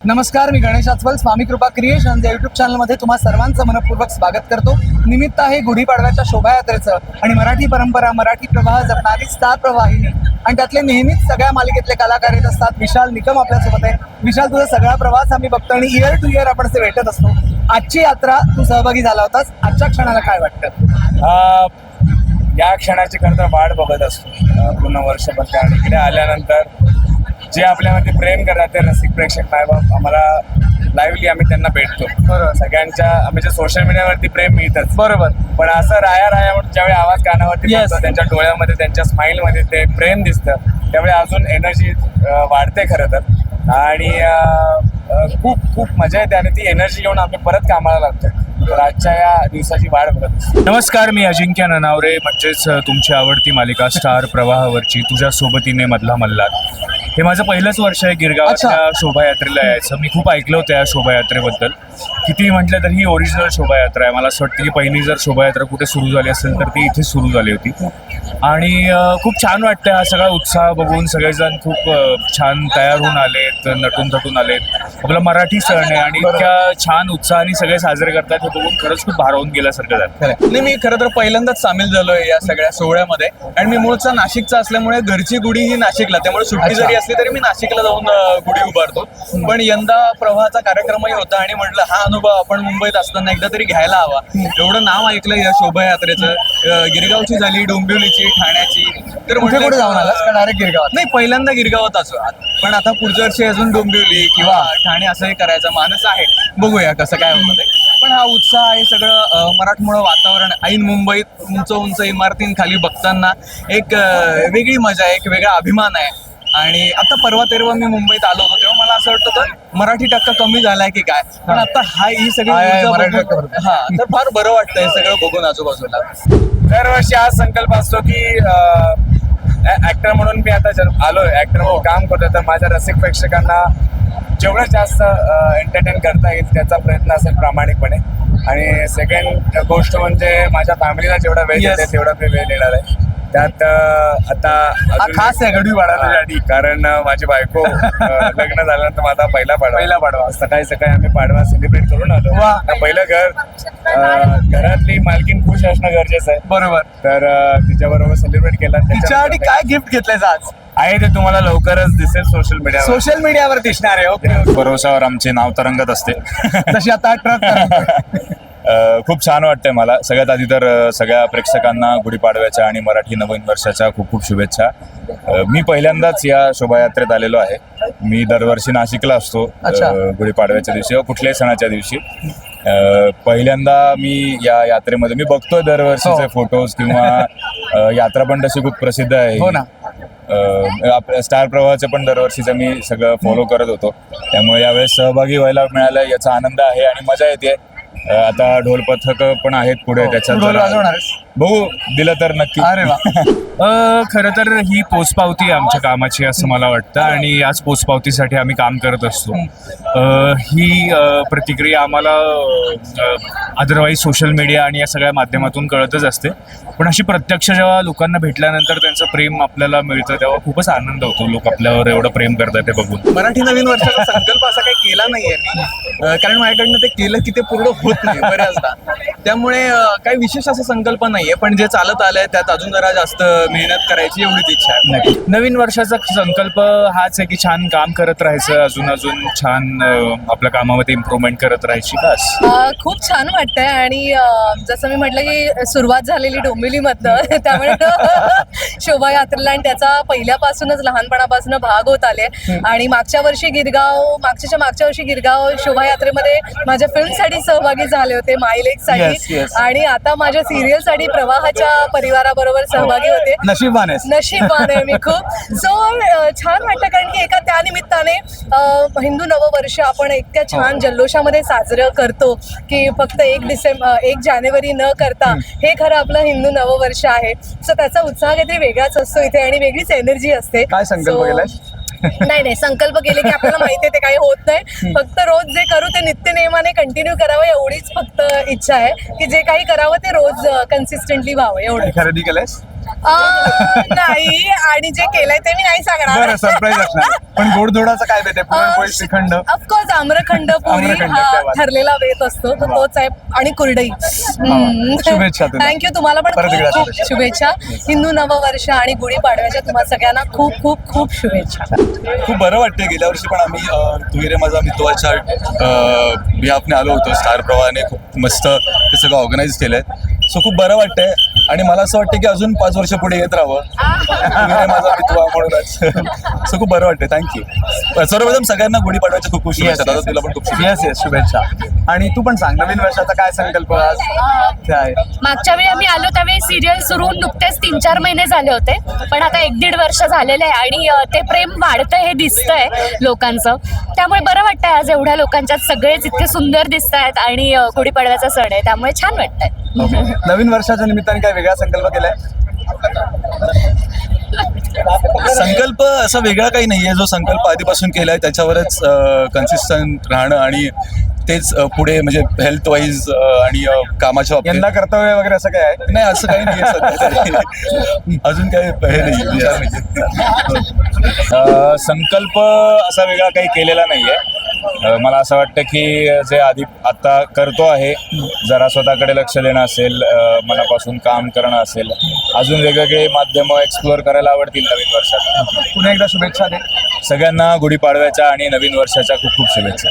नमस्कार, मी गणेश आचवल. स्वामी कृपा क्रिएशन या युट्यूब चॅनलमध्ये तुम्हा सर्वांचं मनपूर्वक स्वागत करतो. निमित्त आहे गुढीपाडव्याच्या शोभायात्रेचं आणि मराठी परंपरा, मराठी प्रवाह जपणारी स्टार प्रवाहिनी आणि त्यातले नेहमीच सगळ्या मालिकेतले कलाकार येत असतात. विशाल निकम आपल्यासोबत आहे. विशाल, तुझा सगळा प्रवास आम्ही बघतो आणि इयर टू इयर आपण ते भेटत असतो. आजची यात्रा तू सहभागी झाला होतास. आजच्या क्षणाला काय वाटतं? या क्षणाची खरं तर वाट बघत असतो पूर्ण वर्षभर. आणि इकडे आल्यानंतर जे आपल्यामध्ये प्रेम करतात ते रसिक प्रेक्षक मायबाप आम्हाला लाईव्हली आम्ही त्यांना भेटतो. बरोबर. सगळ्यांच्या म्हणजे सोशल मीडियावरती प्रेम मिळतच. बरोबर. पण असं राया म्हणून ज्यावेळी आवाज कानावरती पडतो, त्यांच्या डोळ्यामध्ये, त्यांच्या स्माईलमध्ये ते प्रेम दिसतं, त्यावेळी अजून एनर्जी वाढते खरं तर. आणि खूप खूप मजा येते आणि ती एनर्जी घेऊन आम्ही परत कामाला लागतो. आजच्या या दिवसाची वाट बघत. नमस्कार, मी अजिंक्य ननावरे, म्हणजेच तुमची आवडती मालिका स्टार प्रवाहावरची तुझ्या सोबतीने मधला मल्हार. हे माझं पहिलंच वर्ष आहे गिरगावातल्या शोभायात्रेला यायचं. मी खूप ऐकलं होतं या शोभायात्रेबद्दल. किती म्हटलं तर ही ओरिजिनल शोभायात्रा आहे. मला असं वाटतं की पहिली जर शोभायात्रा कुठे सुरू झाली असेल तर ती इथे सुरू झाली होती. आणि खूप छान वाटतं हा सगळा उत्साह बघून. सगळेजण खूप छान तयार होऊन आलेत, नटून थटून आलेत. आपला मराठी सण आहे आणि इतक्या छान उत्साहाने सगळे साजरे करतात हे बघून खरंच खूप भारावून गेल्यासारखं झालं. नाही, मी खरं तर पहिल्यांदाच सामील झालोय या सगळ्या सोहळ्यामध्ये. आणि मी मूळचा नाशिकचा असल्यामुळे घरची गुढी ही नाशिकला, त्यामुळे सुट्टी जरी असली तरी मी नाशिकला जाऊन गुढी उभारतो. पण यंदा प्रवाहाचा कार्यक्रमही होता आणि म्हटलं हा अनुभव आपण मुंबईत असताना एकदा तरी घ्यायला हवा. एवढं नाव ऐकलं या शोभायात्रेचं. गिरगावची झाली, डोंबिवलीची, ठाण्याची. तर कुठे जाऊन आलास का डायरेक्ट गिरगावात? नाही, पहिल्यांदा गिरगावात असो. पण आता पुढच्या वर्षी अजून डोंबिवली किंवा ठाणे असंही करायचा मानस आहे. बघूया कसं काय होतं ते. पण हा उत्साह आहे सगळं मराठमोळं वातावरण. ऐन मुंबईत उंच उंच इमारतींखाली बघताना एक वेगळी मजा आहे, एक वेगळा अभिमान आहे. आणि आता परवा तेरवा मी मुंबईत आलो होतो तेव्हा मला असं वाटतं तर मराठी टक्का कमी झालाय की काय. पण आता ही सगळी तर फार बरं वाटतं हे सगळं बघून आजूबाजूला. दरवर्षी हा संकल्प असतो की ऍक्टर म्हणून मी आता आलोय, ऍक्टर म्हणून काम करतोय, तर माझ्या रसिक प्रेक्षकांना जेवढं जास्त एंटरटेन करता येईल त्याचा प्रयत्न असेल प्रामाणिकपणे. आणि सेकंड गोष्ट म्हणजे माझ्या फॅमिलीला जेवढा वेळ देते तेवढा मी वेळ देणार आहे. त्यात आता खास आहे गडी वाढवण्यासाठी, कारण माझी बायको लग्न झाल्यानंतर माझा पहिला पाडवा सकाळी आम्ही पाडवा सेलिब्रेट करून आलो. पहिलं घरातली मालकीन खुश असणं गरजेचं आहे. बरोबर. तर तिच्याबरोबर सेलिब्रेट केला. त्याच्यासाठी काय गिफ्ट घेतलंय आज? आहे ते तुम्हाला लवकरच दिसेल सोशल मीडियावर दिसणार आहे. ओके. भरोशावर आमचे नाव तरंगत असते. तशी आता ट्रक खूप छान वाटतंय मला. सगळ्यात आधी तर सगळ्या प्रेक्षकांना गुढीपाडव्याच्या आणि मराठी नवीन वर्षाच्या खूप खूप शुभेच्छा. मी पहिल्यांदाच या शोभायात्रेत आलेलो आहे. मी दरवर्षी नाशिकला असतो गुढीपाडव्याच्या दिवशी व कुठल्याही सणाच्या दिवशी. पहिल्यांदा मी या यात्रेमध्ये मी बघतोय दरवर्षीचे फोटोज किंवा यात्रा पण तशी खूप प्रसिद्ध आहे. हो ना. आपल्या स्टार प्रवाहाचं पण दरवर्षीचं मी सगळं फॉलो करत होतो. त्यामुळे यावेळेस सहभागी व्हायला मिळालं याचा आनंद आहे आणि मजा येते. आता ढोल पथक पण आहेत पुढे, त्याच्यात बघू दिलं तर नक्की. अरे वा. खरं तर ही पोचपावती आहे आमच्या कामाची असं मला वाटतं आणि याच पोचपावतीसाठी आम्ही काम करत असतो. ही प्रतिक्रिया आम्हाला अदरवाईज सोशल मीडिया आणि या सगळ्या माध्यमातून कळतच असते. पण अशी प्रत्यक्ष जेव्हा लोकांना भेटल्यानंतर त्यांचं प्रेम आपल्याला मिळतं तेव्हा खूपच आनंद होतो. लोक आपल्यावर एवढं प्रेम करतात ते बघून. मराठी नवीन वर्षाचा संकल्प असा काही केला नाहीये मी, कारण माझ्याकडनं ते केलं की ते पूर्ण होत नाही बऱ्याचदा. त्यामुळे काही विशेष असा संकल्प नाहीये. पण जे चालत आलंय त्यात अजून जरा जास्त मेहनत करायची एवढीच इच्छा आहे. नवीन वर्षाचा संकल्प हाच आहे की छान काम करत राहायचं, अजून छान आपल्या कामामध्ये इम्प्रूव्हमेंट करत राहायची. बस. खूप छान वाटतंय. आणि जसं मी म्हटलं की सुरुवात झालेली डोंबिवलीमधनं, त्यामुळे शोभायात्रेला आणि त्याचा पहिल्यापासूनच लहानपणापासून भाग होत आले. आणि मागच्या वर्षी गिरगाव शोभायात्रेमध्ये माझ्या फिल्मसाठी सहभागी झाले होते, मायलेकसाठी. आणि आता माझ्या सिरियलसाठी प्रवाहाच्या परिवाराबरोबर सहभागी होते. नशीबवान आहे मी खूप. सो छान वाटतं कारण की एका त्यानिमित्ताने हिंदू नववर्ष आपण इतक्या छान जल्लोषामध्ये साजरं करतो की फक्त 1 जानेवारी न करता हे खरं आपलं हिंदू नववर्ष आहे. सो त्याचा उत्साह काहीतरी वेगळाच असतो इथे आणि वेगळीच एनर्जी असते. काय संकल्प केलाय? नाही, संकल्प केले की आपल्याला माहिती आहे ते काही होत नाही. फक्त रोज जे करू ते नित्य नेमाने कंटिन्यू करावं एवढीच फक्त इच्छा आहे की जे काही करावं ते रोज कन्सिस्टंटली व्हावं एवढं. खरेदी केलंयस? नाही, आणि जे केलंय ते मी नाही बरं सांगणार. सरप्राईज असणार. पण गोडधोडाचं काय बेत आहे? पुरणपोळी, श्रीखंड. ऑफकोर्स आम्रखंड पुरी आम्रखंड, हा त्या बात. ठरलेला बेत असतो तो तोच आहे, आणि कुरडई. शुभेच्छा तुला. थँक्यू, तुम्हाला पण परत खूप एकदा खूप शुभेच्छा. हिंदू नववर्ष आणि गुढीपाडव्याच्या तुम्हाला सगळ्यांना खूप खूप खूप शुभेच्छा. खूप बरं वाटतंय. गेल्या वर्षी पण आम्ही तुहिरे माझा मित्वाच्या बिहाफने आलो होतो. स्टार प्रवाहाने खूप मस्त ते सगळं ऑर्गनाईज केलंय. सो खूप बरं वाटतंय आणि मला असं वाटतं की अजून 5 वर्ष पुढे येत राहावं तुहिरे माझा मित्वा म्हणूनच. सो खूप बरं वाटतंय. थँक्यू. सर्वप्रथम सगळ्यांना गुढीपाडव्याच्या खूप खूप शुभेच्छा. दादा तुला पण खूप शुभेच्छा. येस येस, शुभेच्छा. आणि तू पण सांग, नवीन वर्षाचा काय संकल्प आज काय आहे? मागच्या वेळी आम्ही आलो त्यावेळी सिरियल सुरू होऊन नुकतेच 3-4 महिने झाले होते, पण आता 1-1.5 वर्ष झालेलं आहे आणि ते प्रेम वाढतंय हे दिसतंय लोकांचं. त्यामुळे बरं वाटतंय आज एवढ्या लोकांच्यात सगळेच इतके सुंदर दिसत आहेत आणि गुढीपाडव्याचा सण आहे त्यामुळे छान वाटतंय. नवीन वर्षाच्या निमित्ताने काय वेगळा संकल्प केलाय? संकल्प असा वेगळा काही नाहीये. जो संकल्प आधीपासून केलाय त्याच्यावरच कन्सिस्टंट राहणं आणि तेच पुढे म्हणजे हेल्थ वाईज आणि कामाच्या बाबतीत. यंदा कर्तव्य वगैरे असं काय आहे? नाही असं काही नाही सध्या तरी. अजून काही हे नाही विचार नाही. संकल्प असा वेगळा काही केलेला नाहीये. मला असं वाटतं की जे आधी आता करतो आहे, जरा स्वतःकडे लक्ष देणं असेल, मनापासून काम करणं असेल, अजून वेगवेगळे माध्यमं एक्सप्लोअर करायला आवडतील नवीन वर्षात. पुन्हा एकदा शुभेच्छा दे. सगळ्यांना गुढीपाडव्याच्या आणि नवीन वर्षाच्या खूप खूप शुभेच्छा.